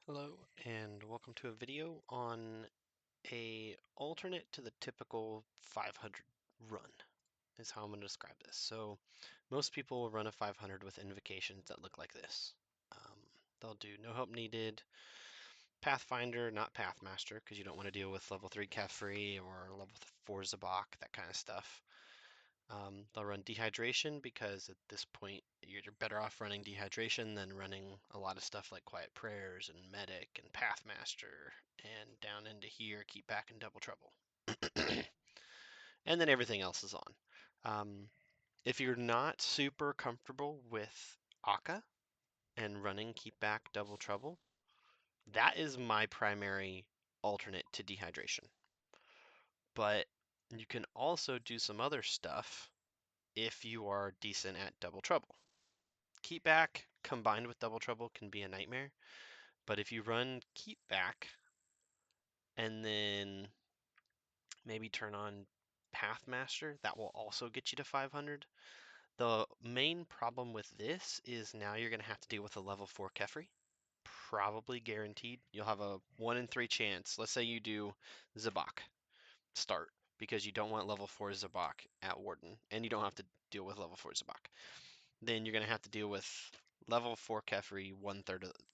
Hello and welcome to a video on a alternate to the typical 500 run is how I'm going to describe this. So most people will run a 500 with invocations that look like this. They'll do no help needed, Pathfinder, not Pathmaster, because you don't want to deal with level 3 Kefri or level 4 Zabak, that kind of stuff. They'll run Dehydration because at this point you're better off running Dehydration than running a lot of stuff like Quiet Prayers and Medic and Pathmaster and down into here, Keep Back and Double Trouble. And then everything else is on. If you're not super comfortable with Akka and running Keep Back, Double Trouble, that is my primary alternate to Dehydration. But you can also do some other stuff if you are decent at Double Trouble. Keep Back combined with Double Trouble can be a nightmare, but if you run Keep Back and then maybe turn on Pathmaster, that will also get you to 500. The main problem with this is now you're going to have to deal with a level 4 Kefri. Probably guaranteed. You'll have a 1 in 3 chance. Let's say you do Zabak start because you don't want level 4 Zabak at Warden, and you don't have to deal with level 4 Zabak. Then you're going to have to deal with level 4 Kefri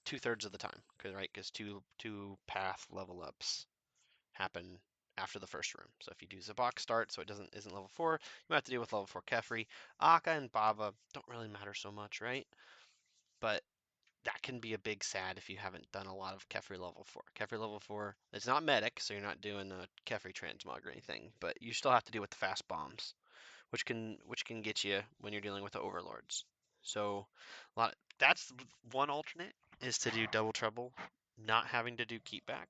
2/3 of the time, right? Because two path level ups happen after the first room. So if you do Zabak start, so it isn't level 4, you have to deal with level 4 Kefri. Akka and Bava don't really matter so much, right? But that can be a big sad if you haven't done a lot of Kefri level 4. Kefri level 4, it's not medic, so you're not doing a Kefri transmog or anything, but you still have to deal with the fast bombs, which can get you when you're dealing with the overlords. So that's one alternate is to do double trouble, not having to do keep back,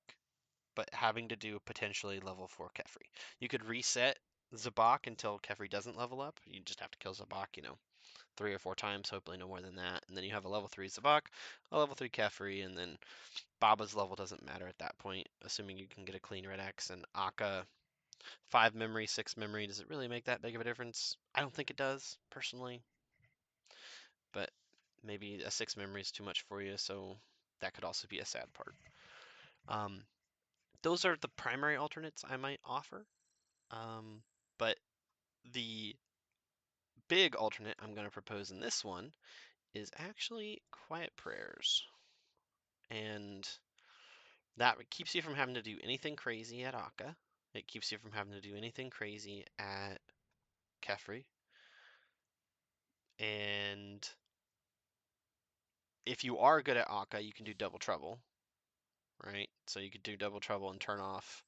but having to do potentially level 4 Kefri. You could reset Zabak until Kefri doesn't level up. You just have to kill Zabak, 3 or 4 times, hopefully no more than that. And then you have a level 3 Zabak, a level 3 Kefri, and then Baba's level doesn't matter at that point, assuming you can get a clean red X. And Akka, 5 memory, 6 memory, does it really make that big of a difference? I don't think it does, personally. But maybe a 6 memory is too much for you, so that could also be a sad part. Those are the primary alternates I might offer. But the big alternate I'm going to propose in this one is actually quiet prayers. And that keeps you from having to do anything crazy at Akka. It keeps you from having to do anything crazy at Kefri. And if you are good at Akka, you can do double trouble, right? So you could do double trouble and turn off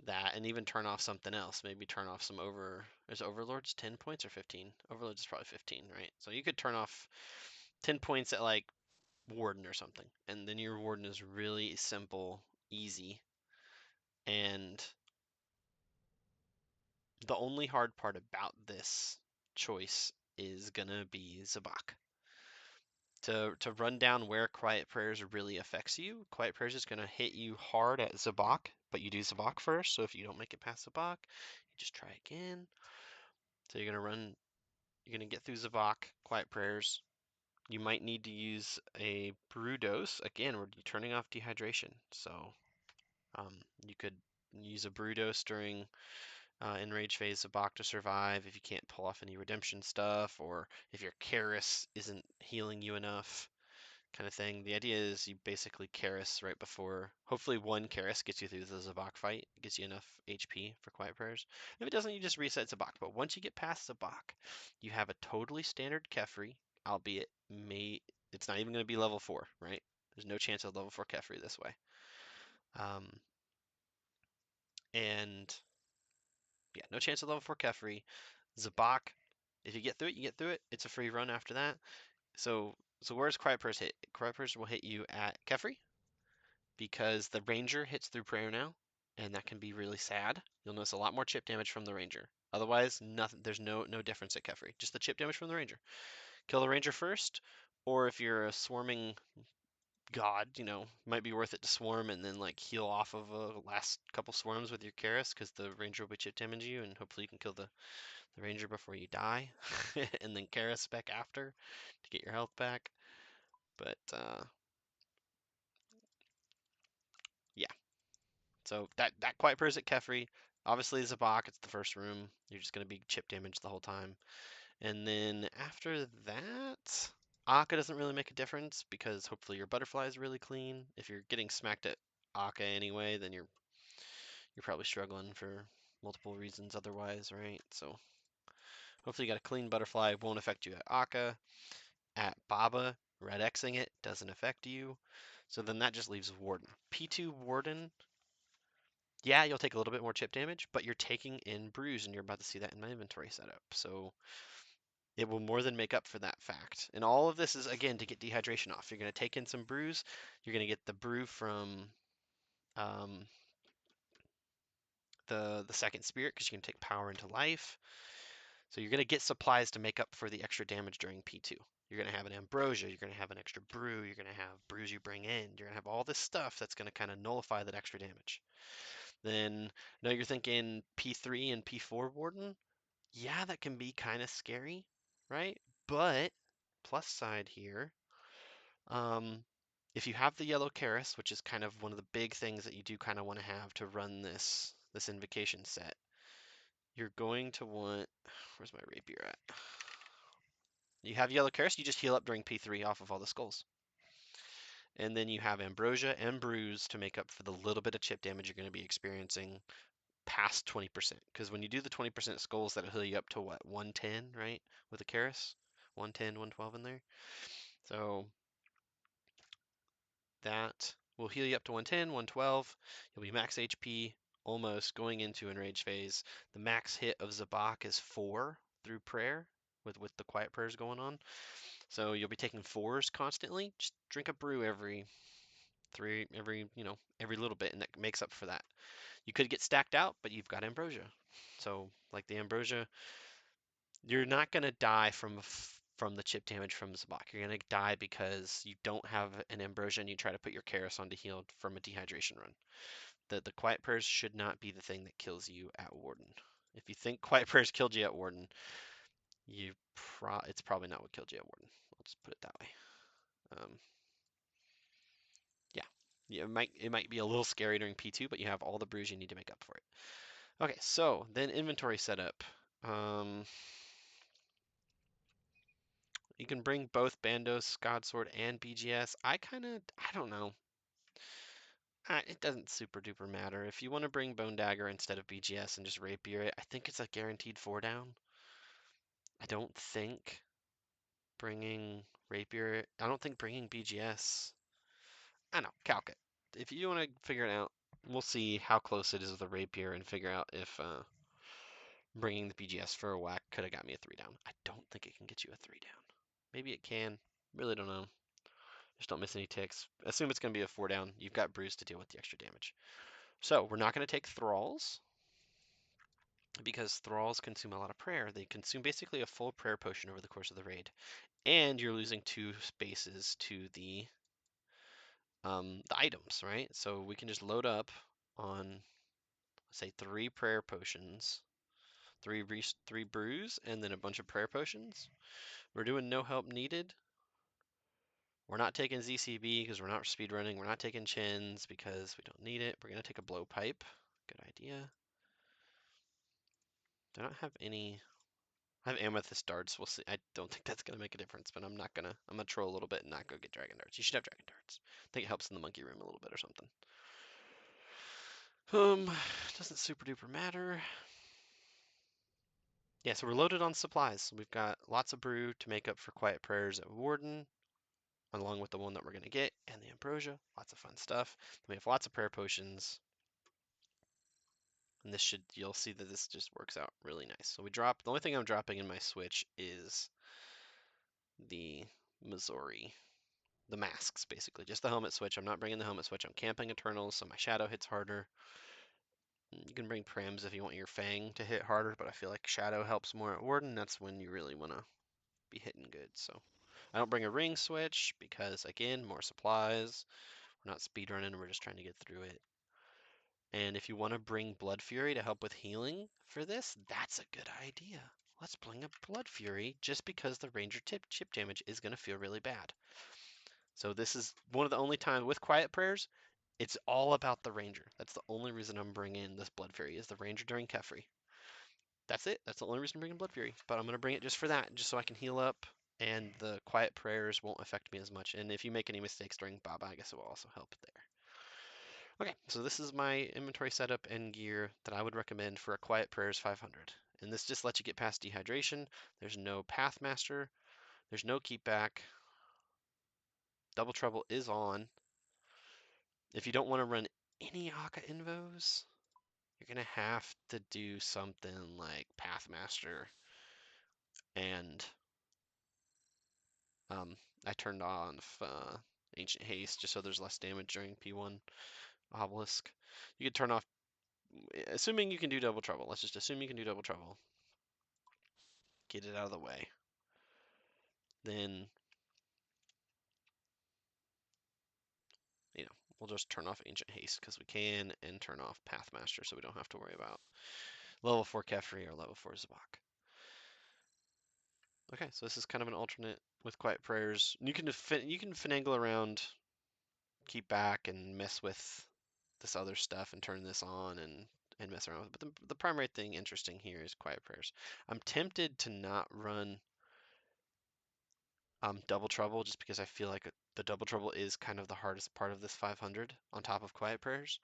that and even turn off something else. Maybe turn off some Is Overlords 10 points or 15? Overlords is probably 15, right? So you could turn off 10 points at like Warden or something. And then your Warden is really simple, easy. And the only hard part about this choice is gonna be Zabak. To run down where Quiet Prayers really affects you, Quiet Prayers is gonna hit you hard at Zabak, but you do Zabak first, so if you don't make it past Zabak, you just try again. So you're gonna get through Zabak, Quiet Prayers. You might need to use a brew dose. Again, we're turning off dehydration, so you could use a brew dose during enrage phase of Bach to survive if you can't pull off any redemption stuff, or if your Karis isn't healing you enough, kind of thing. The idea is you basically Karis right before. Hopefully, one Karis gets you through the Zabak fight, gets you enough HP for Quiet Prayers. If it doesn't, you just reset Zabak. But once you get past Zabak, you have a totally standard Kefri, albeit it's not even going to be level 4, right? There's no chance of level 4 Kefri this way. And yeah, no chance of level 4 Kefri. Zabak, if you get through it, you get through it. It's a free run after that. So where's Quiet Prayers hit? Quiet Prayers will hit you at Kefri because the Ranger hits through prayer now, and that can be really sad. You'll notice a lot more chip damage from the Ranger. Otherwise, nothing. There's no difference at Kefri. Just the chip damage from the Ranger. Kill the Ranger first, or if you're a swarming god, might be worth it to swarm and then like heal off of a last couple swarms with your Karis because the Ranger will be chip damage you, and hopefully you can kill the Ranger before you die, and then Karis back after to get your health back. But So that Quiet Prayer's at Kefri. Obviously, Zabak, it's the first room. You're just going to be chip damage the whole time. And then after that, Akka doesn't really make a difference because hopefully your butterfly is really clean. If you're getting smacked at Akka anyway, then you're probably struggling for multiple reasons otherwise, right? So hopefully you got a clean butterfly. Won't affect you at Akka. At Baba, red Xing it doesn't affect you. So then that just leaves Warden. P2 Warden, yeah, you'll take a little bit more chip damage, but you're taking in Bruise, and you're about to see that in my inventory setup. So it will more than make up for that fact. And all of this is, again, to get dehydration off. You're going to take in some Bruise. You're going to get the brew from um, the second spirit because you can take power into life. So you're going to get supplies to make up for the extra damage during P2. You're going to have an ambrosia, you're going to have an extra brew, you're going to have brews you bring in, you're going to have all this stuff that's going to kind of nullify that extra damage. Then, now you're thinking P3 and P4 Warden? Yeah, that can be kind of scary, right? But, plus side here, um, if you have the yellow Karis, which is kind of one of the big things that you do kind of want to have to run this invocation set, you're going to want, where's my rapier at? You have yellow Karis, you just heal up during P3 off of all the skulls. And then you have Ambrosia and Bruise to make up for the little bit of chip damage you're going to be experiencing past 20%. Because when you do the 20% skulls, that'll heal you up to what, 110, right? With the Karis? 110, 112 in there. So that will heal you up to 110, 112. You'll be max HP almost going into Enrage phase. The max hit of Zabak is 4 through prayer with the quiet prayers going on. So you'll be taking 4s constantly. Just drink a brew every every little bit, and that makes up for that. You could get stacked out, but you've got ambrosia. So like the ambrosia, you're not gonna die from the chip damage from Zabak. You're gonna die because you don't have an ambrosia and you try to put your Karis on to heal from a dehydration run. The quiet prayers should not be the thing that kills you at Warden. If you think quiet prayers killed you at Warden, it's probably not what killed you at Warden. I'll just put it that way. Yeah. Yeah, it might be a little scary during P2, but you have all the brews you need to make up for it. Okay, so then inventory setup. Um, you can bring both Bandos, Godsword, and BGS. I don't know. It doesn't super duper matter. If you want to bring Bone Dagger instead of BGS and just Rapier it, I think it's a guaranteed 4 down. I don't think I don't think bringing BGS, I don't know, calc it. If you want to figure it out, we'll see how close it is with the Rapier and figure out if bringing the BGS for a whack could have got me a 3 down. I don't think it can get you a 3 down. Maybe it can. Really don't know. Just don't miss any ticks. Assume it's going to be a 4 down. You've got Bruise to deal with the extra damage. So we're not going to take Thralls because Thralls consume a lot of prayer. They consume basically a full prayer potion over the course of the raid. And you're losing 2 spaces to the items, right? So we can just load up on, say, 3 prayer potions, 3 brews, and then a bunch of prayer potions. We're doing no help needed. We're not taking ZCB because we're not speedrunning. We're not taking chins because we don't need it. We're going to take a blowpipe. Good idea. I don't have any. I have amethyst darts. We'll see. I don't think that's going to make a difference, but I'm going to troll a little bit and not go get dragon darts. You should have dragon darts. I think it helps in the monkey room a little bit or something. Doesn't super duper matter. Yeah, so we're loaded on supplies. We've got lots of brew to make up for quiet prayers at Warden, along with the one that we're going to get, and the ambrosia. Lots of fun stuff. Then we have lots of prayer potions. And you'll see that this just works out really nice. So the only thing I'm dropping in my switch is the Missouri, the masks basically, just the helmet switch. I'm not bringing the helmet switch. I'm camping Eternals, so my shadow hits harder. You can bring Prims if you want your Fang to hit harder, but I feel like shadow helps more at Warden. That's when you really want to be hitting good. So I don't bring a ring switch because, again, more supplies. We're not speedrunning, we're just trying to get through it. And if you want to bring Blood Fury to help with healing for this, that's a good idea. Let's bring a Blood Fury just because the Ranger chip damage is going to feel really bad. So this is one of the only times with Quiet Prayers, It's all about the Ranger. That's the only reason I'm bringing this Blood Fury is the Ranger during Kefri. That's it. That's the only reason I'm bringing Blood Fury. But I'm going to bring it just for that, just so I can heal up, and the Quiet Prayers won't affect me as much. And if you make any mistakes during Baba, I guess it will also help there. Okay, so this is my inventory setup and gear that I would recommend for a Quiet Prayers 500. And this just lets you get past Dehydration. There's no Pathmaster. There's no Keep Back. Double Trouble is on. If you don't want to run any Akka invos, you're going to have to do something like Pathmaster. And I turned on Ancient Haste just so there's less damage during P1 Obelisk. You could turn off, assuming you can do Double Trouble. Let's just assume you can do Double Trouble. Get it out of the way. Then, we'll just turn off Ancient Haste because we can, and turn off Pathmaster so we don't have to worry about level 4 Kefri or level 4 Zabak. Okay, so this is kind of an alternate with Quiet Prayers. You can finagle around, Keep Back, and mess with this other stuff and turn this on and mess around with it. But the primary thing interesting here is Quiet Prayers. I'm tempted to not run Double Trouble just because I feel like the Double Trouble is kind of the hardest part of this 500 on top of Quiet Prayers.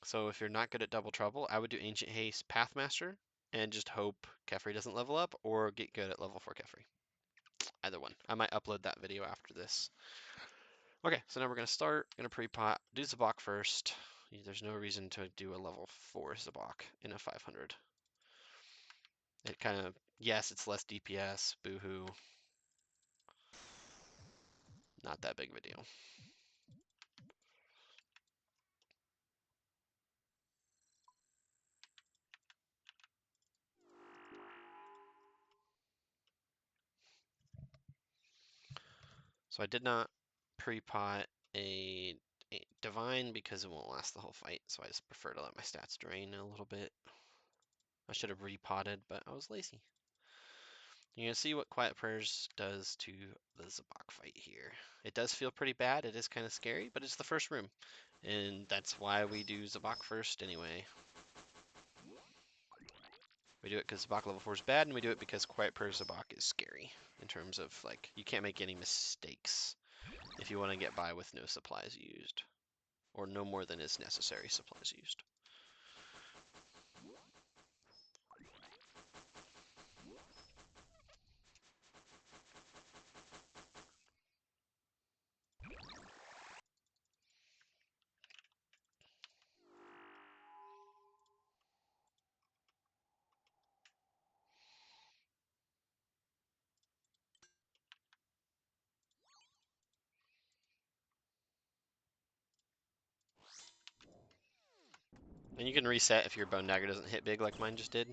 So if you're not good at Double Trouble, I would do Ancient Haste Pathmaster and just hope Kefri doesn't level up, or get good at level 4 Kefri. Either one. I might upload that video after this. Okay, so now we're going to start. Going to pre-pot. Do Zabak first. There's no reason to do a level 4 Zabak in a 500. It kind of, yes, it's less DPS. Boohoo. Not that big of a deal. So I did not pre-pot a Divine because it won't last the whole fight, so I just prefer to let my stats drain a little bit. I should have repotted, but I was lazy. You're going to see what Quiet Prayers does to the Zabak fight here. It does feel pretty bad. It is kind of scary, but it's the first room. And that's why we do Zabak first anyway. We do it because Zabak level 4 is bad, and we do it because Quiet Prayers Zabak is scary. In terms of, like, you can't make any mistakes if you want to get by with no supplies used. Or no more than is necessary supplies used. And you can reset if your Bone Dagger doesn't hit big like mine just did.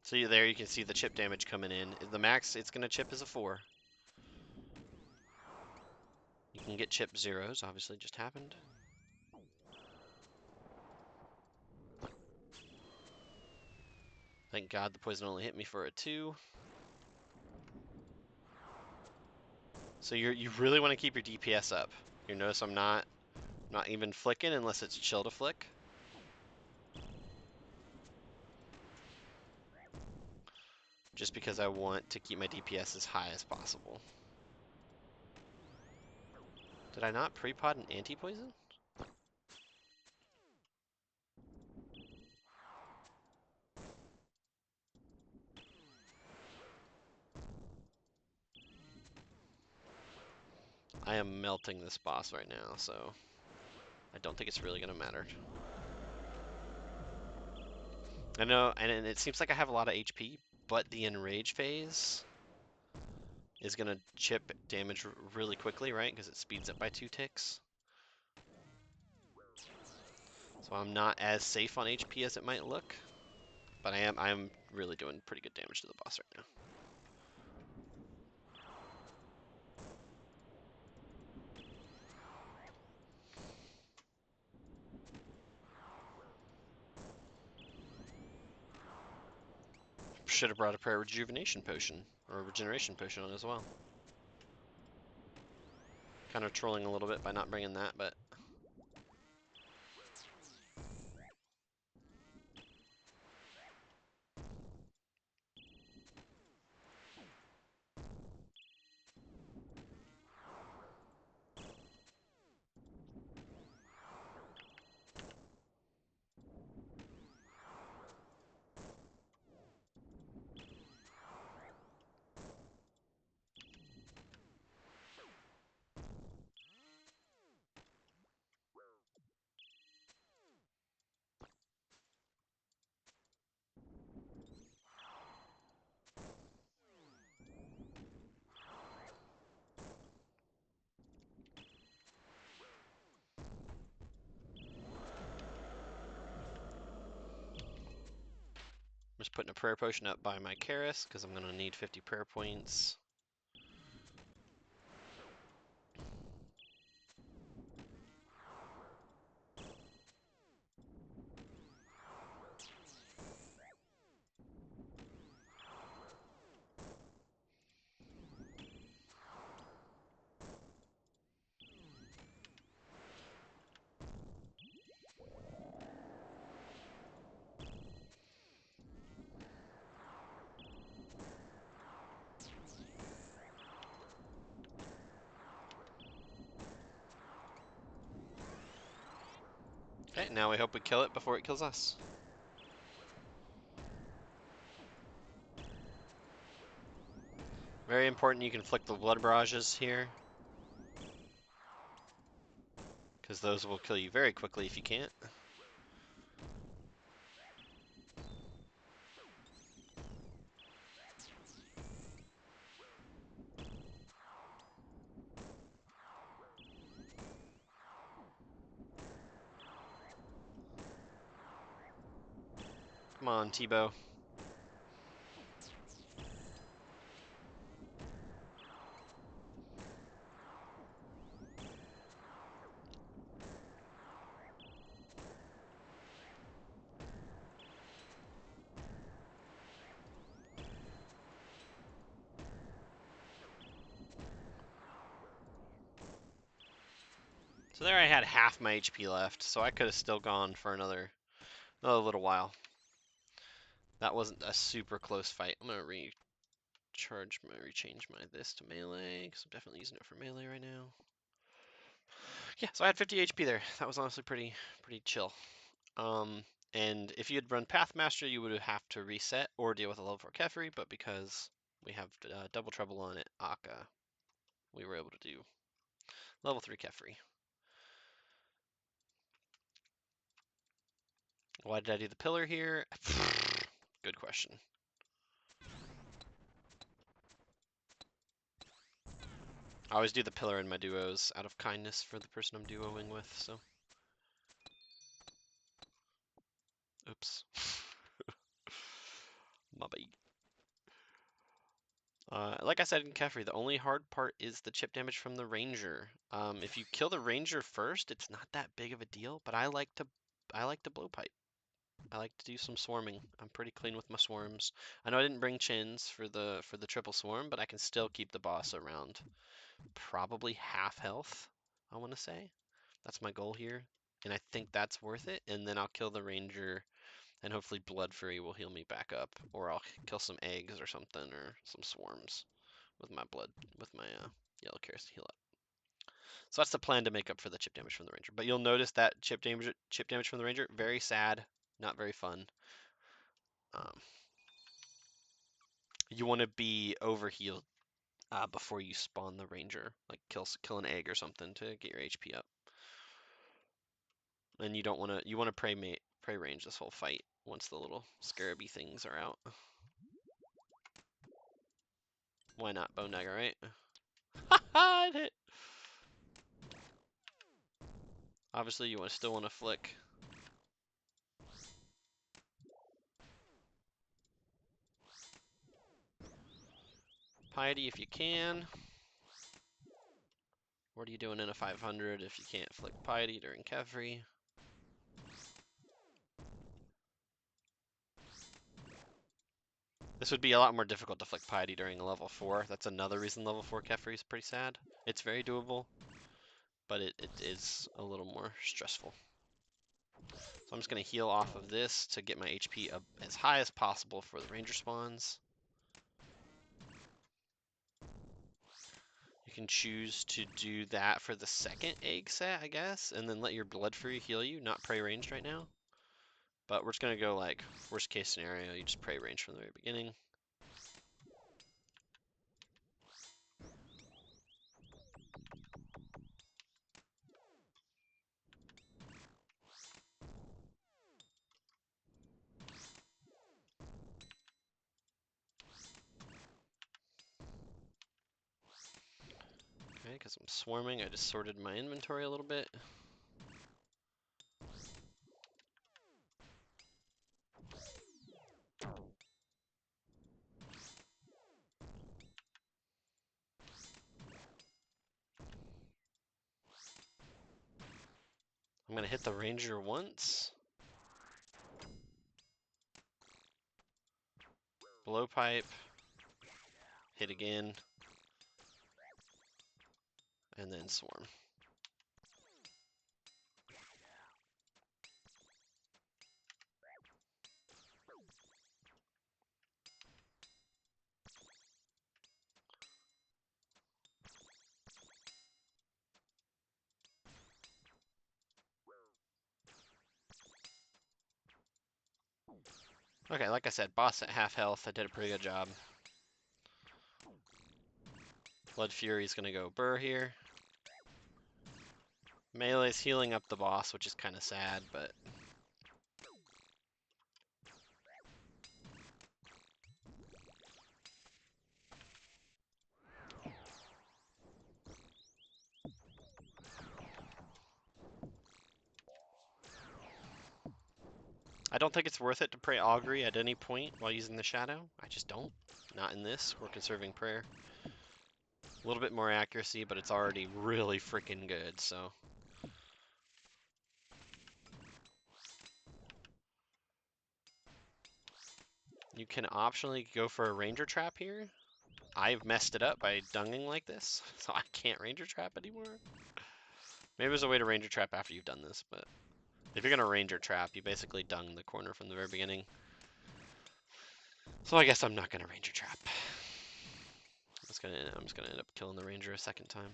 So there you can see the chip damage coming in. The max it's going to chip is a 4. You can get chip zeros, obviously just happened. Thank God the poison only hit me for a 2. So you really want to keep your DPS up. You notice I'm not even flicking unless it's chill to flick. Just because I want to keep my DPS as high as possible. Did I not pre-pot an anti-poison? I am melting this boss right now, so I don't think it's really going to matter. I know, and it seems like I have a lot of HP, but the Enrage phase is going to chip damage really quickly, right? Because it speeds up by 2 ticks. So I'm not as safe on HP as it might look, but I am really doing pretty good damage to the boss right now. Should have brought a prayer rejuvenation potion or a regeneration potion on as well. Kind of trolling a little bit by not bringing that, but I'm just putting a prayer potion up by my Karis because I'm going to need 50 prayer points. Okay, now we hope we kill it before it kills us. Very important you can flick the blood barrages here, because those will kill you very quickly if you can't. Come on, Tebow. So there I had half my HP left, so I could have still gone for another little while. That wasn't a super close fight. I'm gonna rechange my this to melee, because I'm definitely using it for melee right now. Yeah, so I had 50 HP there. That was honestly pretty chill. And if you had run Pathmaster, you would have to reset or deal with a level 4 Kefri, but because we have double trouble on it, Akka, we were able to do level 3 Kefri. Why did I do the pillar here? Good question. I always do the pillar in my duos out of kindness for the person I'm duoing with, so. Oops. My bad. Like I said in Kefri, the only hard part is the chip damage from the Ranger. If you kill the Ranger first, it's not that big of a deal, but I like to blowpipe. I like to do some swarming. I'm pretty clean with my swarms. I know I didn't bring chins for the triple swarm, but I can still keep the boss around probably half health, I want to say. That's my goal here, and I think that's worth it. And then I'll kill the Ranger, and hopefully Blood Fury will heal me back up, or I'll kill some eggs or something, or some swarms with my yellow Karis to heal up. So that's the plan to make up for the chip damage from the Ranger. But you'll notice that chip damage from the Ranger, very sad, not very fun. You want to be overhealed before you spawn the Ranger, like kill an egg or something to get your HP up. And you don't want to. You want to pray range this whole fight once the little scarabby things are out. Why not Bone Dagger, right? Ha it hit. Obviously, you still want to flick. Piety if you can. What are you doing in a 500 if you can't flick Piety during Kefri? This would be a lot more difficult to flick Piety during a level 4. That's another reason level 4 Kefri is pretty sad. It's very doable, but it is a little more stressful. So I'm just going to heal off of this to get my HP up as high as possible for the Ranger spawns. You can choose to do that for the second egg set, I guess, and then let your Blood Fury heal you, not Prey ranged right now. But we're just going to go like worst case scenario, you just Prey range from the very beginning. Okay, because I'm swarming, I just sorted my inventory a little bit. I'm going to hit the Ranger once. Blowpipe. Hit again. And then swarm. Okay, like I said, boss at half health. I did a pretty good job. Blood Fury's gonna go burr here. Melee's healing up the boss, which is kind of sad, but... I don't think it's worth it to pray Augury at any point while using the Shadow. I just don't. Not in this. We're conserving prayer. A little bit more accuracy, but it's already really freaking good, so... You can optionally go for a Ranger Trap here. I've messed it up by dunging like this, so I can't Ranger Trap anymore. Maybe there's a way to Ranger Trap after you've done this, but... If you're gonna Ranger Trap, you basically dung the corner from the very beginning. So I guess I'm not gonna Ranger Trap. I'm just gonna end up killing the Ranger a second time.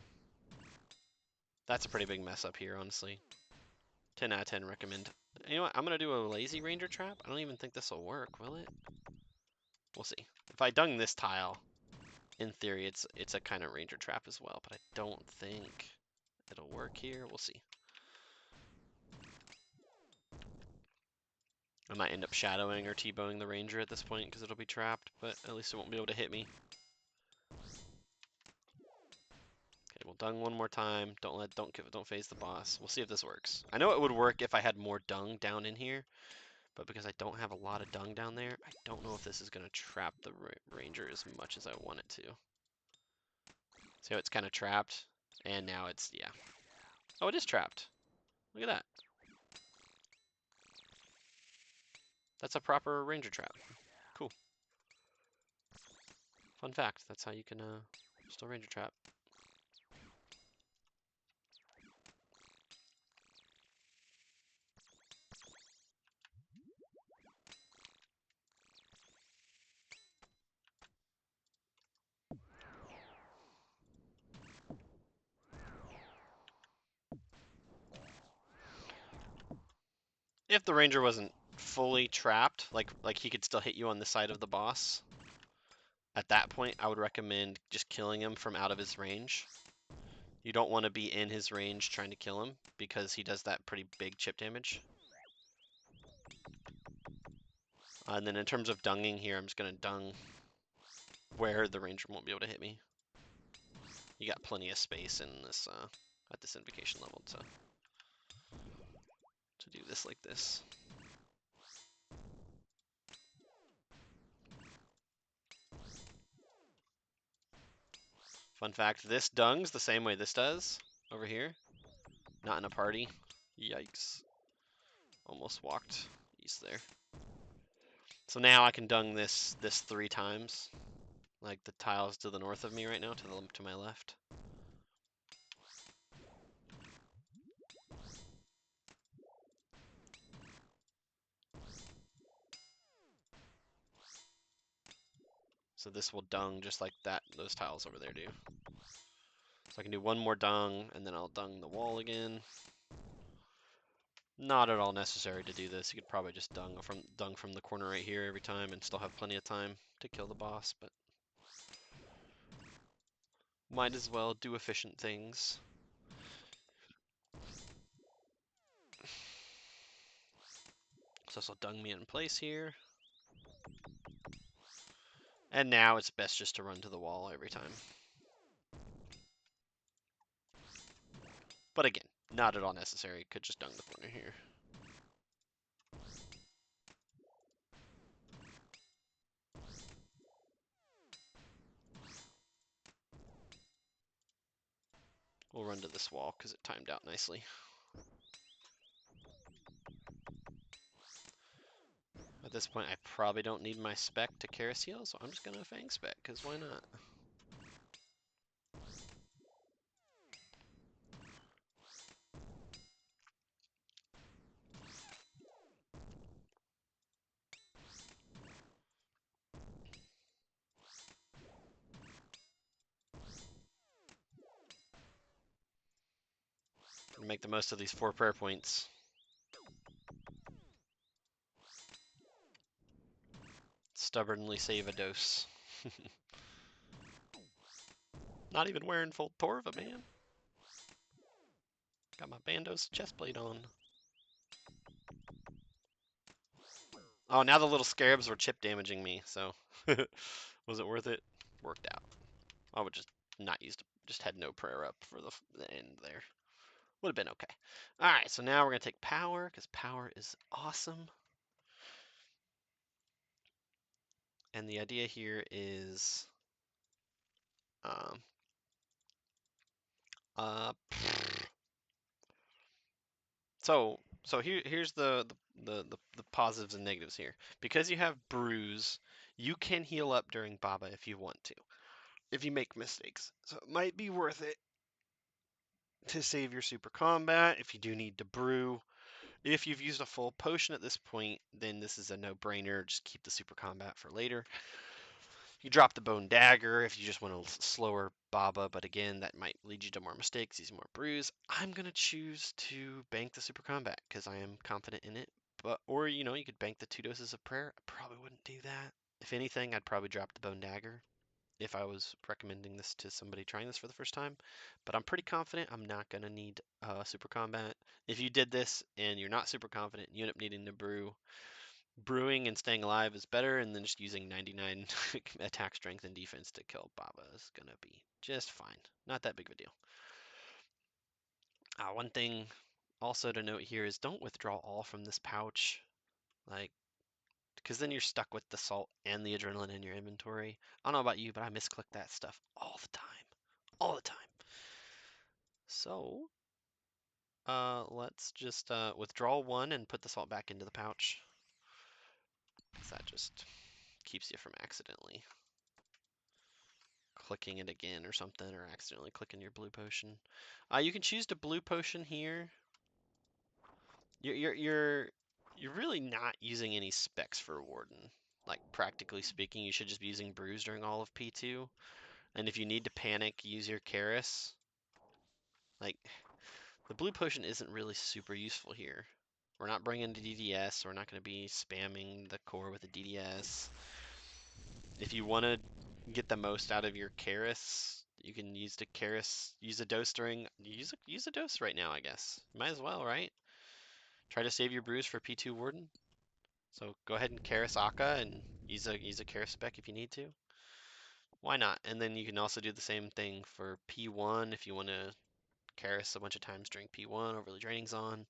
That's a pretty big mess up here, honestly. 10 out of 10 recommend. You know what? I'm gonna do a lazy Ranger Trap. I don't even think this will work, will it? We'll see. If I dung this tile, in theory, it's a kind of Ranger Trap as well, but I don't think it'll work here. We'll see. I might end up shadowing or T-bowing the Ranger at this point because it'll be trapped, but at least it won't be able to hit me. Okay, we'll dung one more time. Don't phase the boss. We'll see if this works. I know it would work if I had more dung down in here, but because I don't have a lot of dung down there, I don't know if this is gonna trap the Ranger as much as I want it to. See how it's kind of trapped, and now it's, yeah. Oh, it is trapped. Look at that. That's a proper Ranger trap. Cool. Fun fact, that's how you can still Ranger trap. If the Ranger wasn't fully trapped, like he could still hit you on the side of the boss, at that point I would recommend just killing him from out of his range. You don't want to be in his range trying to kill him because he does that pretty big chip damage. And then in terms of dunging here, I'm just going to dung where the Ranger won't be able to hit me. You got plenty of space in this at this invocation level to do this like this. Fun fact, this dungs the same way this does over here. Not in a party. Yikes. Almost walked east there. So now I can dung this 3 times, like the tiles to the north of me right now, to my left. So this will dung just like those tiles over there do. So I can do one more dung, and then I'll dung the wall again. Not at all necessary to do this. You could probably just dung from the corner right here every time and still have plenty of time to kill the boss, but might as well do efficient things. So this will dung me in place here. And now it's best just to run to the wall every time. But again, not at all necessary. Could just dung the corner here. We'll run to this wall because it timed out nicely. At this point, I probably don't need my spec to Karis heal, so I'm just going to Fang spec, because why not? Make the most of these 4 prayer points. Stubbornly save a dose. Not even wearing full Torva, man. Got my Bandos chestplate on. Oh, now the little scarabs were chip damaging me, so was it worth it? Worked out. I would just not use, just had no prayer up for the end there. Would have been okay. All right, so now we're gonna take power because power is awesome. And the idea here is, um, uh, so here's the positives and negatives here. Because you have bruise, you can heal up during Baba if you want to, if you make mistakes. So it might be worth it to save your super combat if you do need to brew. If you've used a full potion at this point, then this is a no-brainer. Just keep the super combat for later. You drop the bone dagger if you just want a slower Baba, but again, that might lead you to more mistakes, using more brews. I'm gonna choose to bank the super combat because I am confident in it. But or you could bank the 2 doses of prayer. I probably wouldn't do that. If anything, I'd probably drop the bone dagger if I was recommending this to somebody trying this for the first time. But I'm pretty confident I'm not gonna need super combat. If you did this and you're not super confident, you end up needing to brew. Brewing and staying alive is better, and then just using 99 attack, strength, and defense to kill Baba is gonna be just fine. Not that big of a deal. One thing also to note here is don't withdraw all from this pouch, like, because then you're stuck with the salt and the adrenaline in your inventory. I don't know about you, but I misclick that stuff all the time. All the time. So, let's just withdraw 1 and put the salt back into the pouch. That just keeps you from accidentally clicking it again or something, or accidentally clicking your blue potion. You can choose to blue potion here. You're really not using any specs for Warden. Like, practically speaking, you should just be using brews during all of P2. And if you need to panic, use your Karis. Like, the blue potion isn't really super useful here. We're not bringing the DDS, so we're not going to be spamming the core with the DDS. If you want to get the most out of your Karis, you can use the Karis, use a dose use a dose right now, I guess. Might as well, right? Try to save your brews for P2 Warden. So go ahead and Karis Akka and use a Karis spec if you need to. Why not? And then you can also do the same thing for P1 if you want to Karis a bunch of times during P1, Overly Draining's on.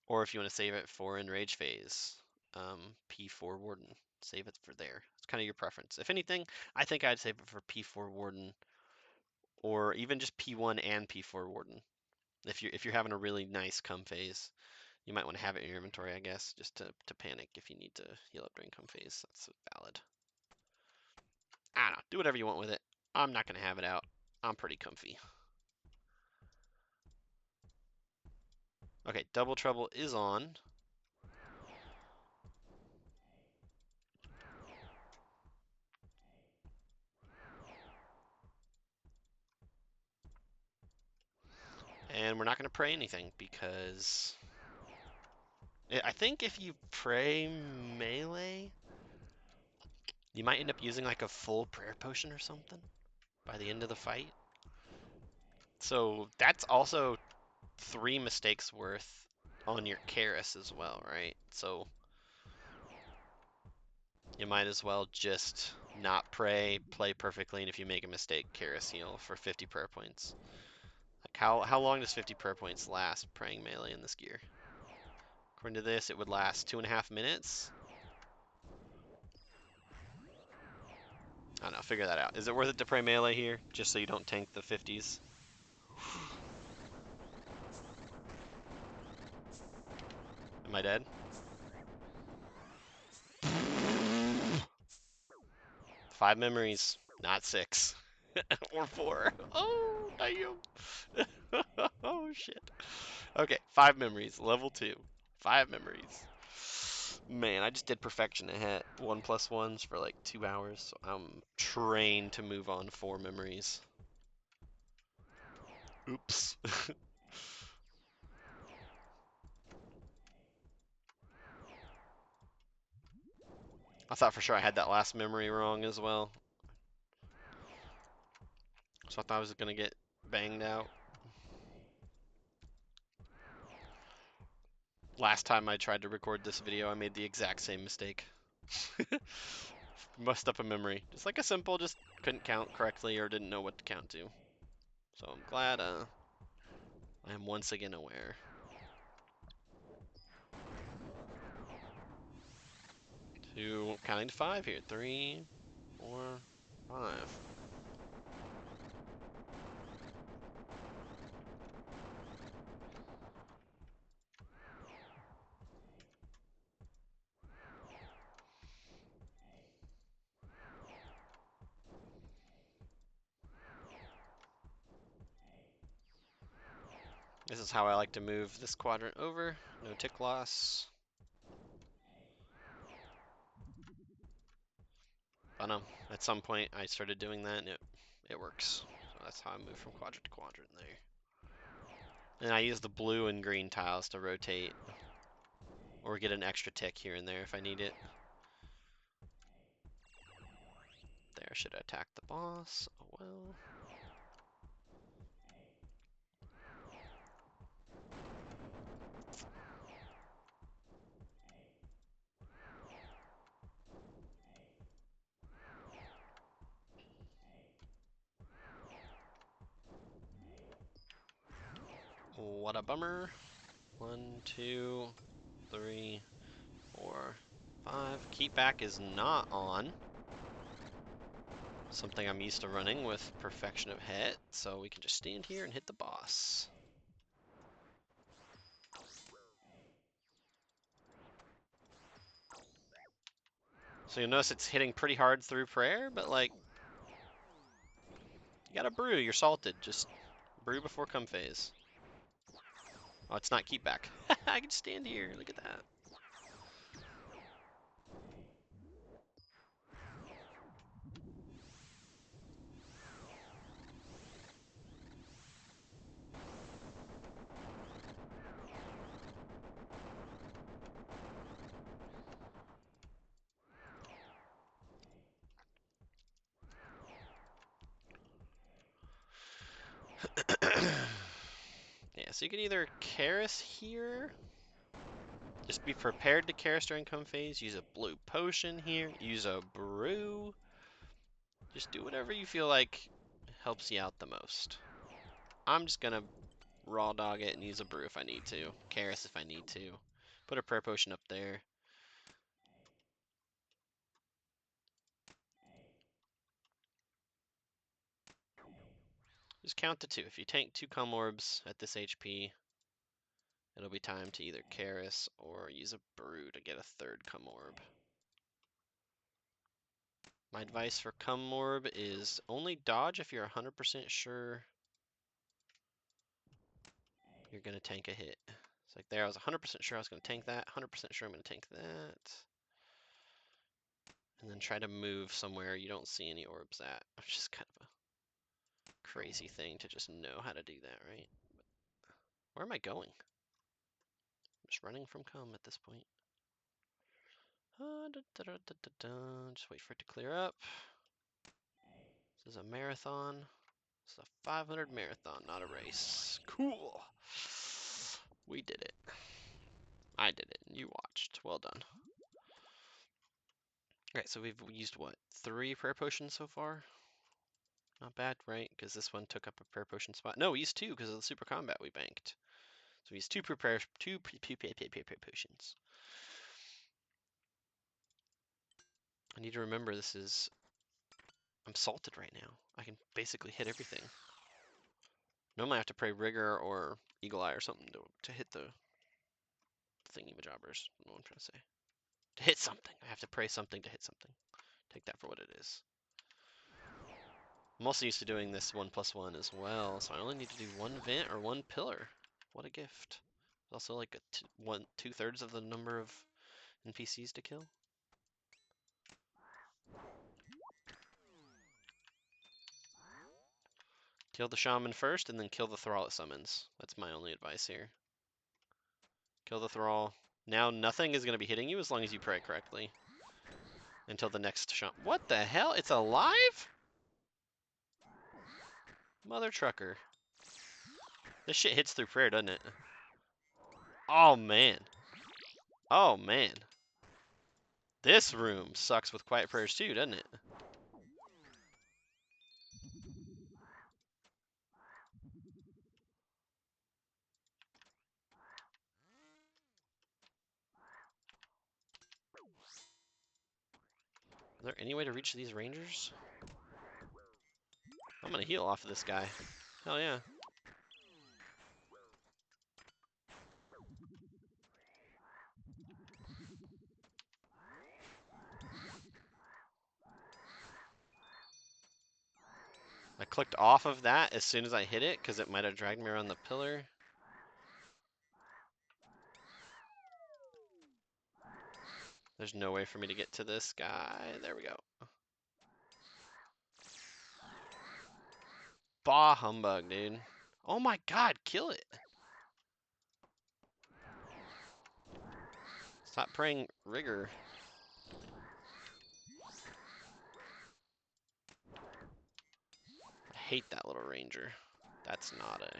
Or if you want to save it for Enrage phase, P4 Warden. Save it for there. It's kind of your preference. If anything, I think I'd save it for P4 Warden, or even just P1 and P4 Warden. If you're having a really nice come phase, You might want to have it in your inventory, I guess, just to panic if you need to heal up during come phase. That's valid. I don't know. Do whatever you want with it. I'm not going to have it out. I'm pretty comfy. Okay, double trouble is on. And we're not going to pray anything because I think if you pray melee, you might end up using like a full prayer potion or something by the end of the fight. So that's also 3 mistakes worth on your Karis as well, right? So you might as well just not pray, play perfectly, and if you make a mistake, Karis heal for 50 prayer points. Like how long does 50 prayer points last praying melee in this gear? According to this, it would last 2.5 minutes. I don't know, figure that out. Is it worth it to pray melee here, just so you don't tank the 50s? Am I dead? 5 memories, not 6. Or 4. Oh, damn. Oh, shit. Okay, 5 memories, level 2. 5 memories. Man, I just did perfection to hit 1+1s for like 2 hours, so I'm trained to move on 4 memories. Oops. I thought for sure I had that last memory wrong as well. So I thought I was gonna get banged out. Last time I tried to record this video, I made the exact same mistake. Messed up a memory. Just like a simple, just couldn't count correctly or didn't know what to count to. So I'm glad I am once again aware. Counting to 5 here. 3, 4, 5. This is how I like to move this quadrant over. No tick loss. I know. At some point I started doing that and it works. So that's how I move from quadrant to quadrant there. And I use the blue and green tiles to rotate or get an extra tick here and there if I need it. There, should I attack the boss? Oh well. What a bummer. 1, 2, 3, 4, 5. Keep back is not on. Something I'm used to running with perfection of hit, so we can just stand here and hit the boss. So you'll notice it's hitting pretty hard through prayer, but like, you gotta brew, you're salted. Just brew before come phase. Oh, it's not keep back. I can stand here, look at that. Yeah, so you can either Karis here, just be prepared to Karis during come phase, use a blue potion here, use a brew. Just do whatever you feel like helps you out the most. I'm just gonna raw dog it and use a brew if I need to, Karis if I need to. Put a prayer potion up there. Just count to 2. If you tank 2 cum orbs at this HP, it'll be time to either Karis or use a brew to get a third Cum Orb. My advice for Cum Orb is only dodge if you're 100% sure you're going to tank a hit. It's like there, I was 100% sure I was going to tank that, 100% sure I'm going to tank that. And then try to move somewhere you don't see any orbs at, which is kind of a crazy thing to just know how to do that, right? Where am I going? I'm just running from Cum at this point. Just wait for it to clear up. This is a marathon. It's a 500 marathon, not a race. Cool. We did it. I did it, and you watched. Well done. Alright, so we've used what? 3 prayer potions so far? Not bad, right? Because this one took up a prayer potion spot. No, we used 2 because of the super combat we banked. So we used 2 prayer potions. I need to remember this is... I'm salted right now. I can basically hit everything. Normally I have to pray Rigor or Eagle Eye or something to hit the thingy-majobbers. What I'm trying to say. To hit something. I have to pray something to hit something. Take that for what it is. I'm also used to doing this 1+1 as well, so I only need to do 1 vent or 1 pillar. What a gift. It's also like 2/3 of the number of NPCs to kill. Kill the shaman first and then kill the thrall it summons. That's my only advice here. Kill the thrall. Now nothing is going to be hitting you as long as you pray correctly. Until the next shaman. What the hell? It's alive? Mother trucker. This shit hits through prayer, doesn't it? Oh, man. Oh, man. This room sucks with quiet prayers too, doesn't it? Is there any way to reach these rangers? I'm gonna heal off of this guy. Hell yeah. I clicked off of that as soon as I hit it because it might have dragged me around the pillar. There's no way for me to get to this guy. There we go. Bah humbug, dude. Oh my god, kill it. Stop praying rigor. I hate that little ranger. That's not a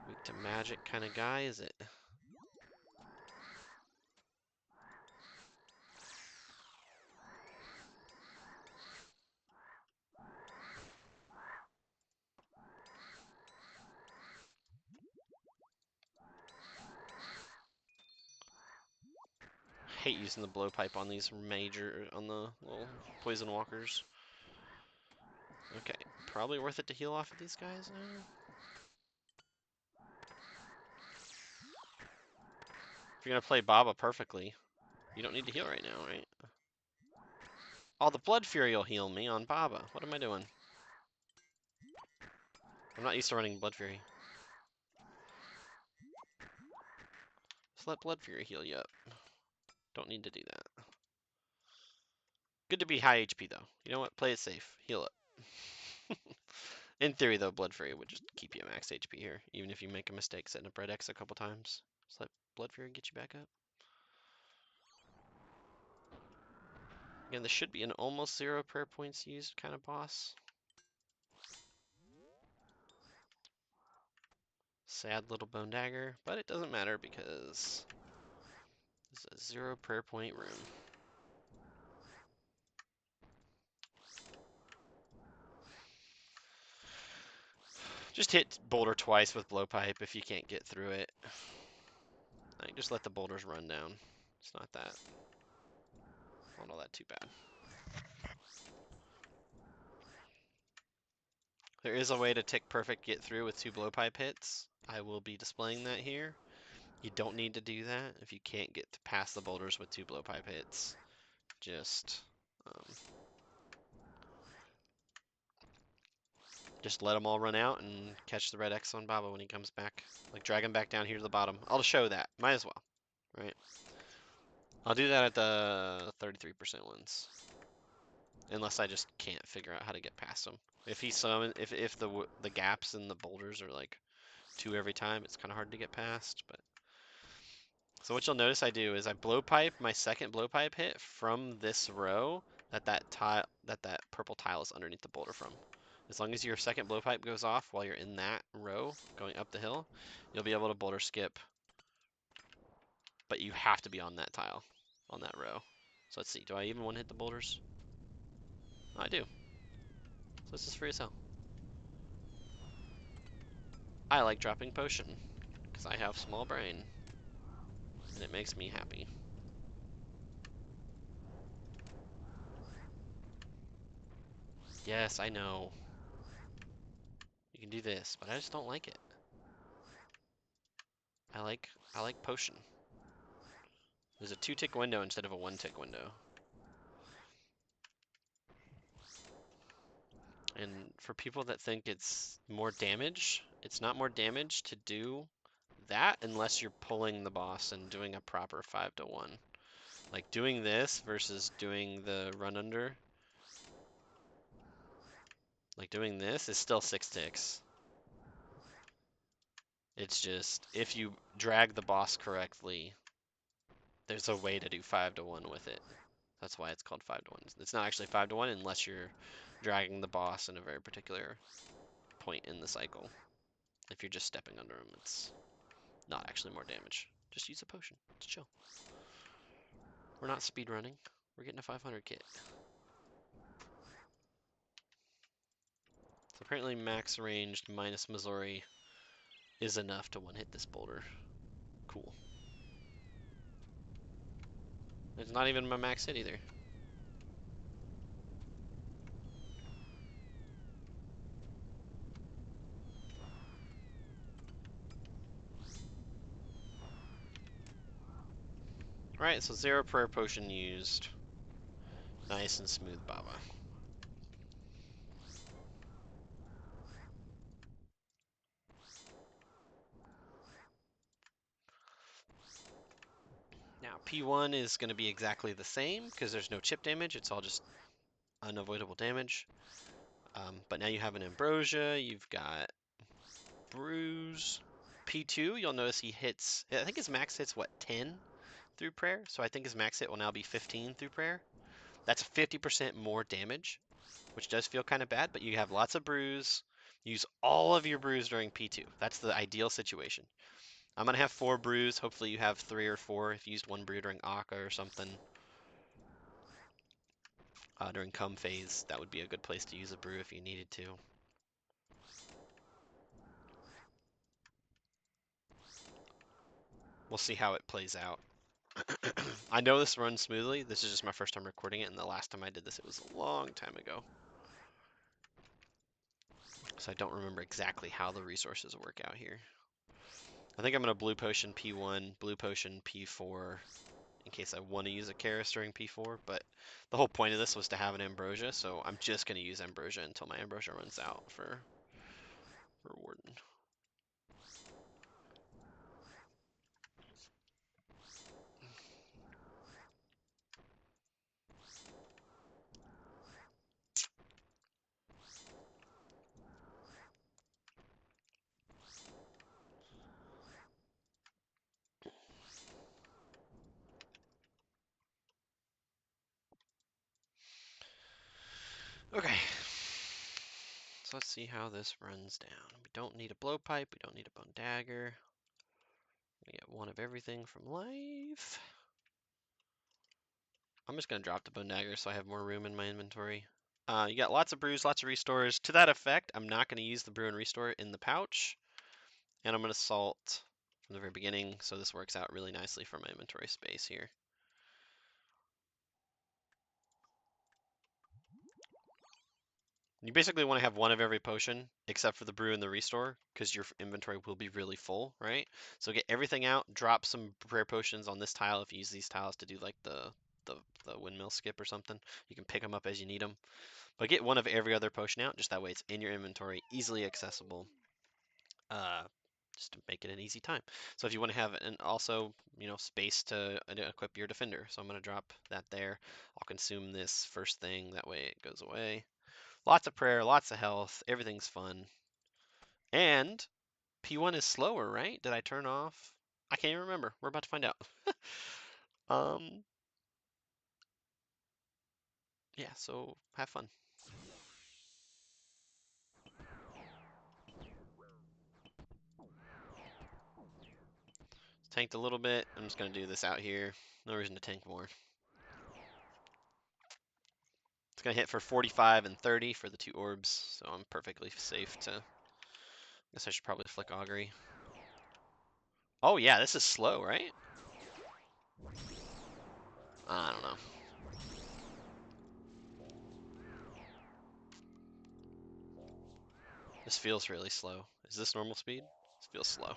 weak to magic kind of guy, is it? I hate using the blowpipe on these on the little poison walkers. Okay, probably worth it to heal off of these guys now. If you're gonna play Baba perfectly, you don't need to heal right now, right? Oh, the Blood Fury will heal me on Baba. What am I doing? I'm not used to running Blood Fury. Just let Blood Fury heal you up. Don't need to do that. Good to be high HP though. You know what? Play it safe. Heal up. In theory though, Blood Fury would just keep you at max HP here, even if you make a mistake setting up Red X a couple times. Just let Blood Fury get you back up. Again, this should be an almost 0 prayer points used kind of boss. Sad little bone dagger, but it doesn't matter because it's a 0 prayer point room. Just hit boulder twice with blowpipe if you can't get through it. Like, just let the boulders run down. It's not all that too bad. There is a way to tick perfect get through with 2 blowpipe hits. I will be displaying that here. You don't need to do that if you can't get past the boulders with 2 blowpipe hits. Just let them all run out and catch the red X on Baba when he comes back. Like, drag him back down here to the bottom. I'll show that. Might as well, right? I'll do that at the 33% ones. Unless I just can't figure out how to get past them. If the gaps in the boulders are like 2 every time, it's kind of hard to get past. But so what you'll notice I do is I blowpipe my second blowpipe hit from this row that purple tile is underneath the boulder from. As long as your second blowpipe goes off while you're in that row going up the hill, you'll be able to boulder skip. But you have to be on that tile, on that row. So let's see, do I even want to hit the boulders? Oh, I do. So this is free as hell. I like dropping potion, because I have small brain, and it makes me happy. Yes, I know. You can do this, but I just don't like it. I like potion. There's a 2-tick window instead of a 1-tick window. And for people that think it's more damage, it's not more damage to do that unless you're pulling the boss and doing a proper 5-to-1. Like doing this versus doing the run under. Like doing this is still 6 ticks. It's just if you drag the boss correctly, there's a way to do 5-to-1 with it. That's why it's called 5-to-1. It's not actually 5-to-1 unless you're dragging the boss in a very particular point in the cycle. If you're just stepping under him, it's not actually more damage. Just use a potion. It's chill. We're not speed running. We're getting a 500 kit. So apparently max ranged minus Missouri is enough to one-hit this boulder. Cool. It's not even my max hit either. Alright, so 0 prayer potion used. Nice and smooth Baba. Now, P1 is going to be exactly the same because there's no chip damage. It's all just unavoidable damage. But now you have an Ambrosia. You've got Bruise. P2, you'll notice he hits, I think his max hits, what, 10 through prayer? So I think his max hit will now be 15 through prayer. That's 50% more damage, which does feel kind of bad, but you have lots of bruise. Use all of your bruise during P2. That's the ideal situation. I'm going to have 4 brews. Hopefully you have 3 or 4 if you used 1 brew during Akka or something. During Come phase, that would be a good place to use a brew if you needed to. We'll see how it plays out. I know this runs smoothly. This is just my first time recording it, and the last time I did this, it was a long time ago. So I don't remember exactly how the resources work out here. I think I'm going to Blue Potion P1, Blue Potion P4, in case I want to use a Karis during P4, but the whole point of this was to have an Ambrosia, so I'm just going to use Ambrosia until my Ambrosia runs out for Warden. Okay, so let's see how this runs down. We don't need a blowpipe, we don't need a bone dagger. We get 1 of everything from life. I'm just going to drop the bone dagger so I have more room in my inventory. You got lots of brews, lots of restores. To that effect, I'm not going to use the brew and restore in the pouch. And I'm going to salt from the very beginning, so this works out really nicely for my inventory space here. You basically want to have one of every potion except for the brew and the restore because your inventory will be really full, right? So get everything out, drop some prayer potions on this tile if you use these tiles to do like the windmill skip or something. You can pick them up as you need them. But get one of every other potion out, just that way it's in your inventory, easily accessible, uh, just to make it an easy time. So if you want to have an also, space to equip your defender. So I'm going to drop that there. I'll consume this first thing, that way it goes away. Lots of prayer, lots of health, everything's fun. And P1 is slower, right? Did I turn off? I can't even remember. We're about to find out. um, yeah, so have fun. Tanked a little bit. I'm just going to do this out here. No reason to tank more. It's going to hit for 45 and 30 for the 2 orbs, so I'm perfectly safe to... I guess I should probably flick Augury. Oh yeah, this is slow, right? I don't know. This feels really slow. Is this normal speed? This feels slow.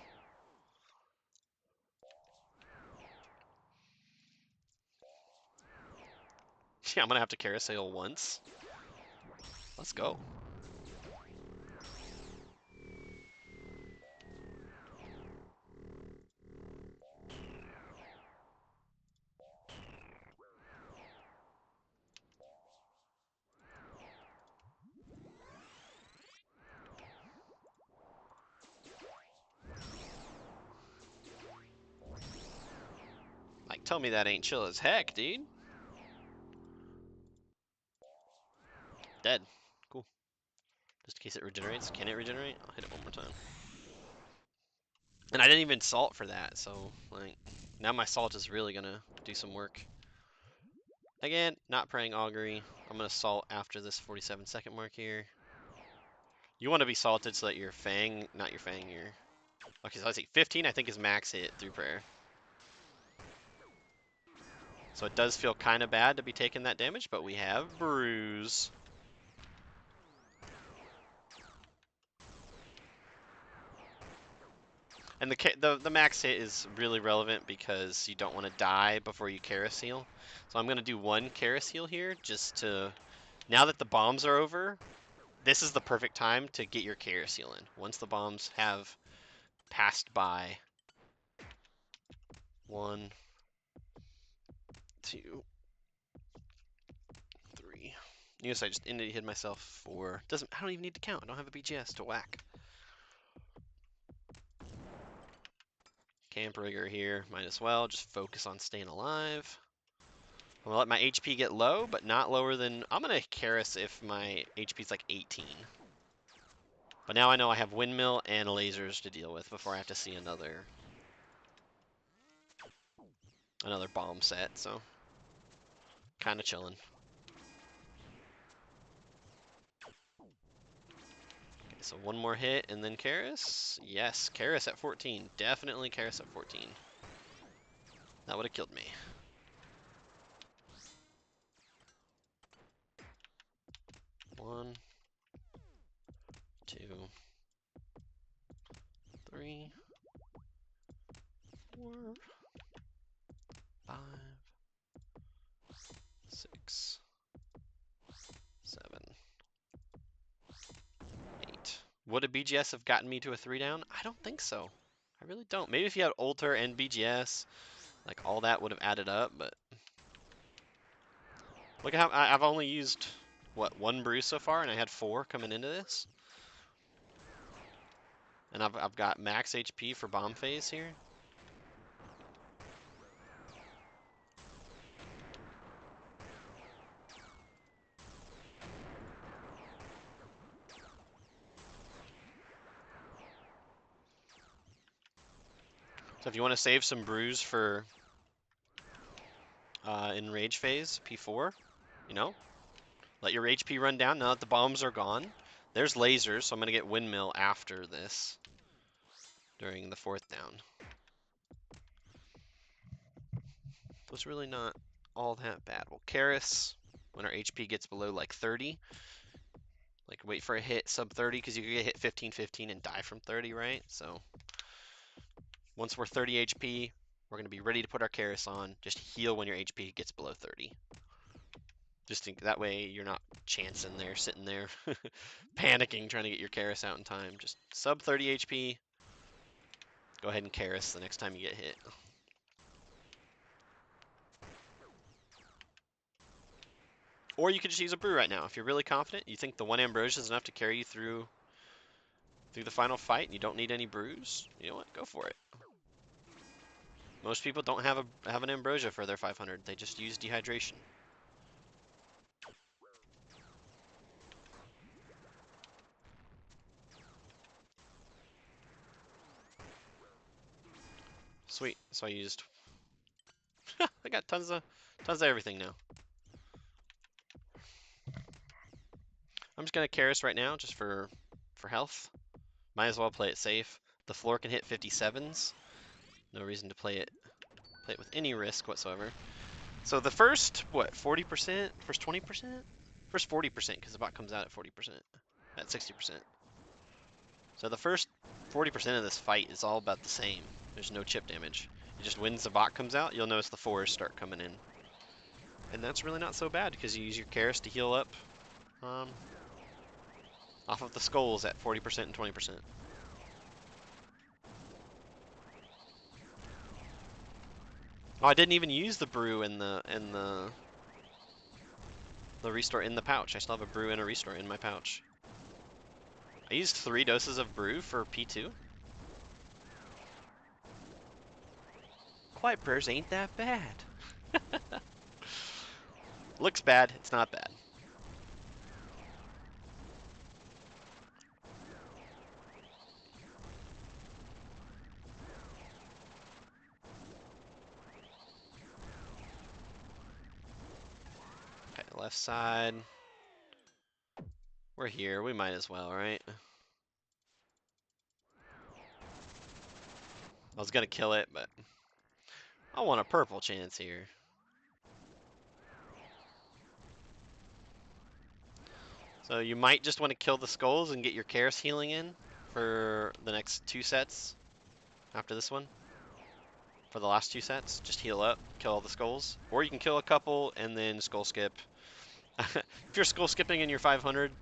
Yeah, I'm going to have to carousel once. Let's go. Like, tell me that ain't chill as heck, dude. Dead. Cool. Just in case it regenerates. Can it regenerate? I'll hit it one more time. And I didn't even salt for that, so, like, now my salt is really gonna do some work. Again, not praying augury. I'm gonna salt after this 47-second mark here. You want to be salted so that your fang, not your fang, your... Okay, so let's see. 15, I think, is max hit through prayer. So it does feel kind of bad to be taking that damage, but we have bruise. And the max hit is really relevant because you don't want to die before you carousel. So I'm going to do one carousel here just to... Now that the bombs are over, this is the perfect time to get your carousel in. Once the bombs have passed by. 1, 2, 3. Yes, I just ended hit myself for... I don't even need to count. I don't have a BGS to whack. Camp rigger here, might as well just focus on staying alive. I'm gonna let my HP get low, but not lower than... I'm gonna Karis if my HP's like 18. But now I know I have windmill and lasers to deal with before I have to see another bomb set, so kinda chilling. Okay, so one more hit and then Karis. Yes, Karis at 14. Definitely Karis at 14. That would have killed me. One, 2, 3, 4, 5, 6, 7, 8. Would a BGS have gotten me to a 3 down? I don't think so. I really don't. Maybe if you had Alter and BGS, like all that would have added up, but look at how I've only used, what, 1 bruise so far, and I had 4 coming into this. And I've got max HP for bomb phase here. So if you want to save some bruise for in rage phase, P4, let your HP run down now that the bombs are gone. There's lasers, so I'm going to get windmill after this during the 4th down. Was really not all that bad. Well, Karis, when our HP gets below like 30, Like wait for a hit sub 30 because you could get hit 15-15 and die from 30, right? So once we're 30 HP, we're going to be ready to put our Karis on. Just heal when your HP gets below 30. Just think that way you're not chancing there, sitting there, panicking, trying to get your Karis out in time. Just sub 30 HP. Go ahead and Karis the next time you get hit. Or you could just use a brew right now. If you're really confident, you think the one ambrosia is enough to carry you through the final fight and you don't need any brews, you know what? Go for it. Most people don't have an ambrosia for their 500. They just use dehydration. Sweet. So I used I got tons of everything now. I'm just gonna Karis right now just for health. Might as well play it safe. The floor can hit 57s. No reason to play it with any risk whatsoever. So the first, what, 40%? First 20%? First 40%, because the bot comes out at 40%. At 60%. So the first 40% of this fight is all about the same. There's no chip damage. It just wins the bot comes out, you'll notice the 4s start coming in. And that's really not so bad, because you use your Karis to heal up off of the skulls at 40% and 20%. Oh, I didn't even use the brew in the restore in the pouch. I still have a brew and a restore in my pouch. I used 3 doses of brew for P2. Quiet prayers ain't that bad. Looks bad, it's not bad. Okay, left side. We're here, we might as well, right? I was gonna kill it, but I want a purple chance here. So you might just want to kill the skulls and get your Karis healing in for the next 2 sets after this one. For the last 2 sets, just heal up, kill all the skulls. Or you can kill a couple and then skull skip. If you're skull skipping in your 500,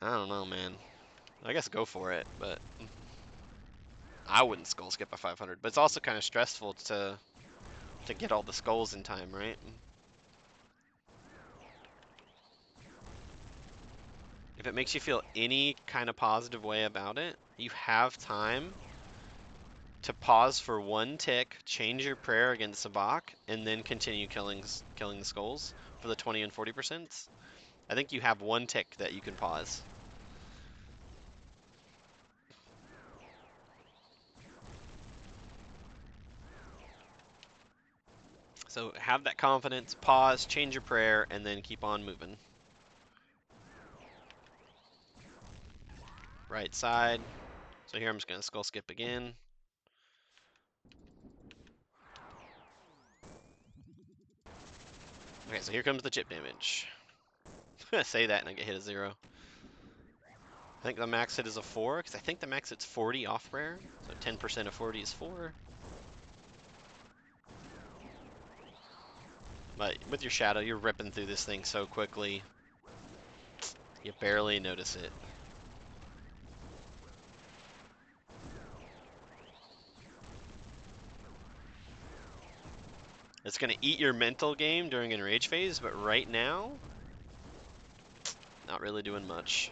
I don't know, man. I guess go for it, but I wouldn't skull skip a 500. But it's also kind of stressful to get all the skulls in time, right? If it makes you feel any kind of positive way about it, you have time to pause for 1 tick, change your prayer against Sabak, and then continue killing the skulls for the 20 and 40%. I think you have 1 tick that you can pause. So have that confidence, pause, change your prayer, and then keep on moving. Right side. So here I'm just going to skull skip again. Okay, so here comes the chip damage. Say that and I get hit a 0. I think the max hit is a 4, because I think the max hit's 40 off prayer. So 10% of 40 is 4. But with your shadow, you're ripping through this thing so quickly, you barely notice it. It's going to eat your mental game during enrage phase, but right now, not really doing much.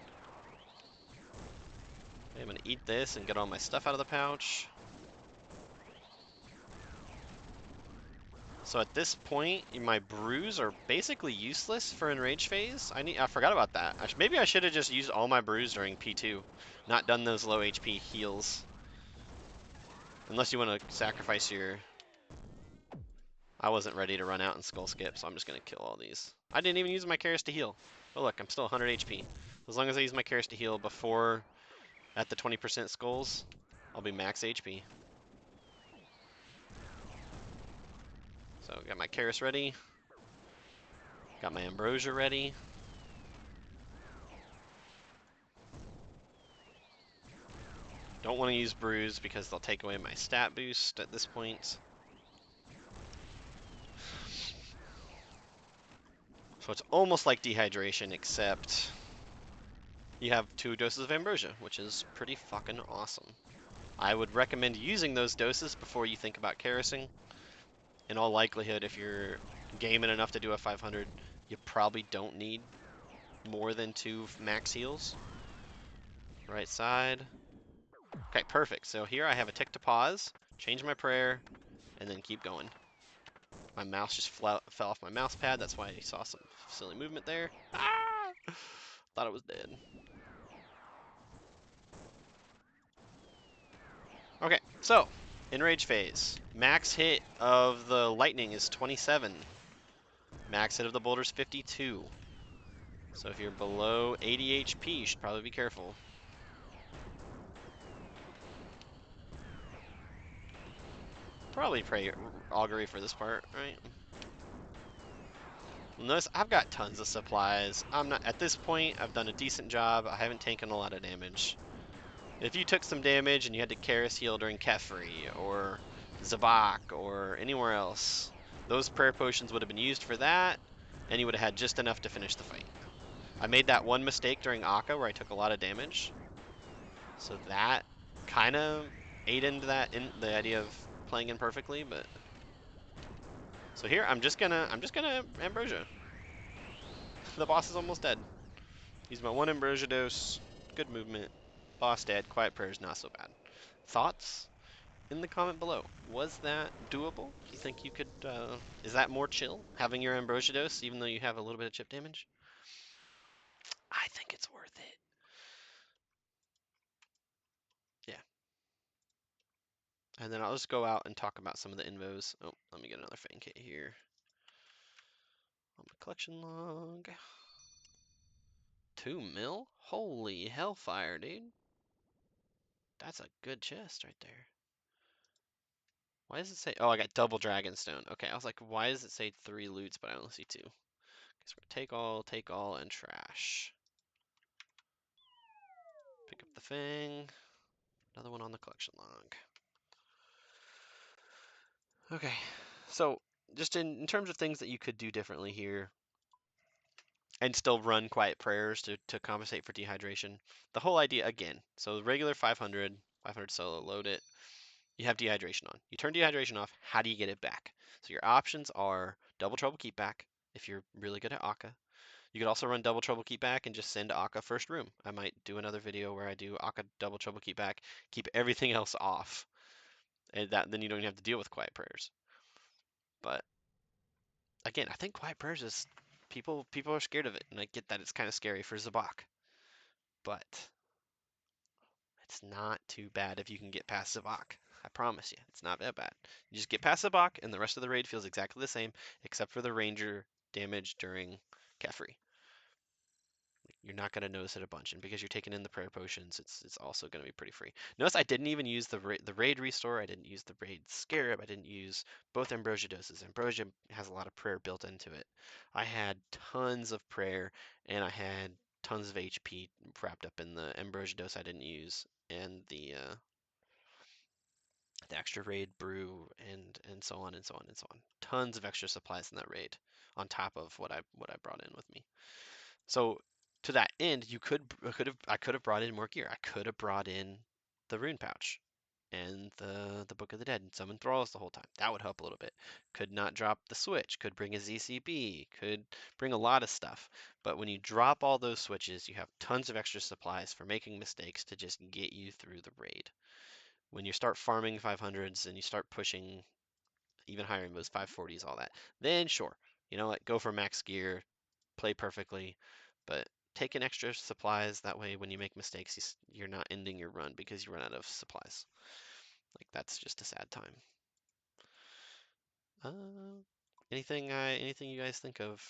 Okay, I'm going to eat this and get all my stuff out of the pouch. So at this point, my brews are basically useless for enrage phase. I forgot about that. Maybe I should have just used all my brews during P2, not done those low HP heals. Unless you want to sacrifice your... I wasn't ready to run out and skull skip, so I'm just going to kill all these. I didn't even use my Karis to heal. Oh look, I'm still 100 HP. As long as I use my Karis to heal before at the 20% skulls, I'll be max HP. So got my Karis ready. Got my Ambrosia ready. Don't want to use Bruise because they'll take away my stat boost at this point. So it's almost like Dehydration, except you have 2 doses of Ambrosia, which is pretty fucking awesome. I would recommend using those doses before you think about Kerosene. In all likelihood, if you're gaming enough to do a 500, you probably don't need more than 2 max heals. Right side. Okay, perfect. So here I have a tick to pause, change my prayer, and then keep going. My mouse just fell off my mouse pad. That's why you saw some silly movement there. Ah! Thought it was dead. Okay, so enrage phase. Max hit of the lightning is 27. Max hit of the boulder is 52. So if you're below 80 HP, you should probably be careful. Probably pray augury for this part, right? Notice I've got tons of supplies. I'm not at this point. I've done a decent job. I haven't taken a lot of damage. If you took some damage and you had to Karis heal during Kefri or Zabak or anywhere else, those prayer potions would have been used for that, and you would have had just enough to finish the fight. I made that one mistake during Akka where I took a lot of damage, so that kind of ate into that the idea of playing imperfectly. But so here I'm just gonna Ambrosia. The boss is almost dead. Use my 1 Ambrosia dose. Good movement. Boss dead. Quiet prayers not so bad. Thoughts? In the comment below. Was that doable? Do you think you could, is that more chill, having your Ambrosia dose, even though you have a little bit of chip damage? I think it's worth it. Yeah. And then I'll just go out and talk about some of the invos. Oh, let me get another Fang kit here. On the collection log. 2 mil? Holy hellfire, dude. That's a good chest right there. Why does it say, oh, I got double Dragonstone. Okay, I was like, why does it say 3 loots, but I only see 2? Guess we're gonna take all, and trash. Pick up the Fang. Another one on the collection log. Okay, so just in terms of things that you could do differently here and still run quiet prayers to compensate for dehydration. The whole idea, again, so the regular 500 solo, load it. You have dehydration on. You turn dehydration off. How do you get it back? So your options are double trouble keep back if you're really good at Akka. You could also run double trouble keep back and just send Akka first room. I might do another video where I do Akka double trouble keep back, keep everything else off. And then you don't even have to deal with quiet prayers. But again, I think quiet prayers is people are scared of it, and I get that it's kind of scary for Zabak, but it's not too bad if you can get past Zabak. I promise you, it's not that bad. You just get past Zabak, and the rest of the raid feels exactly the same, except for the ranger damage during Kefri. You're not going to notice it a bunch, and because you're taking in the prayer potions, it's also going to be pretty free. Notice I didn't even use the raid restore. I didn't use the raid scarab. I didn't use both ambrosia doses. Ambrosia has a lot of prayer built into it. I had tons of prayer, and I had tons of HP wrapped up in the ambrosia dose I didn't use, and the extra raid brew, and so on and so on and so on. Tons of extra supplies in that raid, on top of what I brought in with me. So to that end, I could have brought in more gear. I could have brought in the rune pouch and the Book of the Dead and summon thralls the whole time. That would help a little bit. Could not drop the switch. Could bring a ZCB. Could bring a lot of stuff. But when you drop all those switches, you have tons of extra supplies for making mistakes to just get you through the raid. When you start farming 500s and you start pushing even higher in those 540s, all that, then sure, you know what, go for max gear, play perfectly, but take in extra supplies. That way, when you make mistakes, you're not ending your run because you run out of supplies. Like, that's just a sad time. Anything you guys think of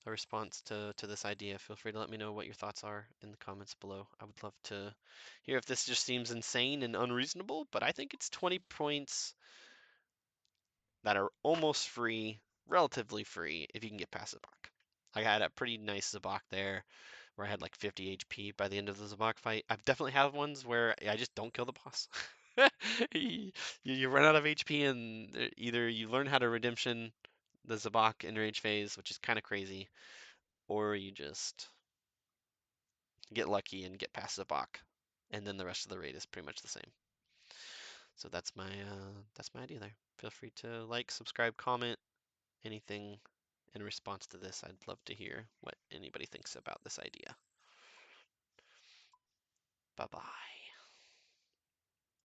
a response to this idea? Feel free to let me know what your thoughts are in the comments below. I would love to hear if this just seems insane and unreasonable, but I think it's 20 points that are almost free, relatively free, if you can get past Zabak. I had a pretty nice Zabak there. where I had like 50 HP by the end of the Zabak fight. I've definitely had ones where I just don't kill the boss. You run out of HP and either you learn how to redemption the Zabak enrage phase, which is kind of crazy, or you just get lucky and get past Zabak, and then the rest of the raid is pretty much the same. So that's my idea there. Feel free to like, subscribe, comment, anything in response to this. I'd love to hear what anybody thinks about this idea. Bye bye.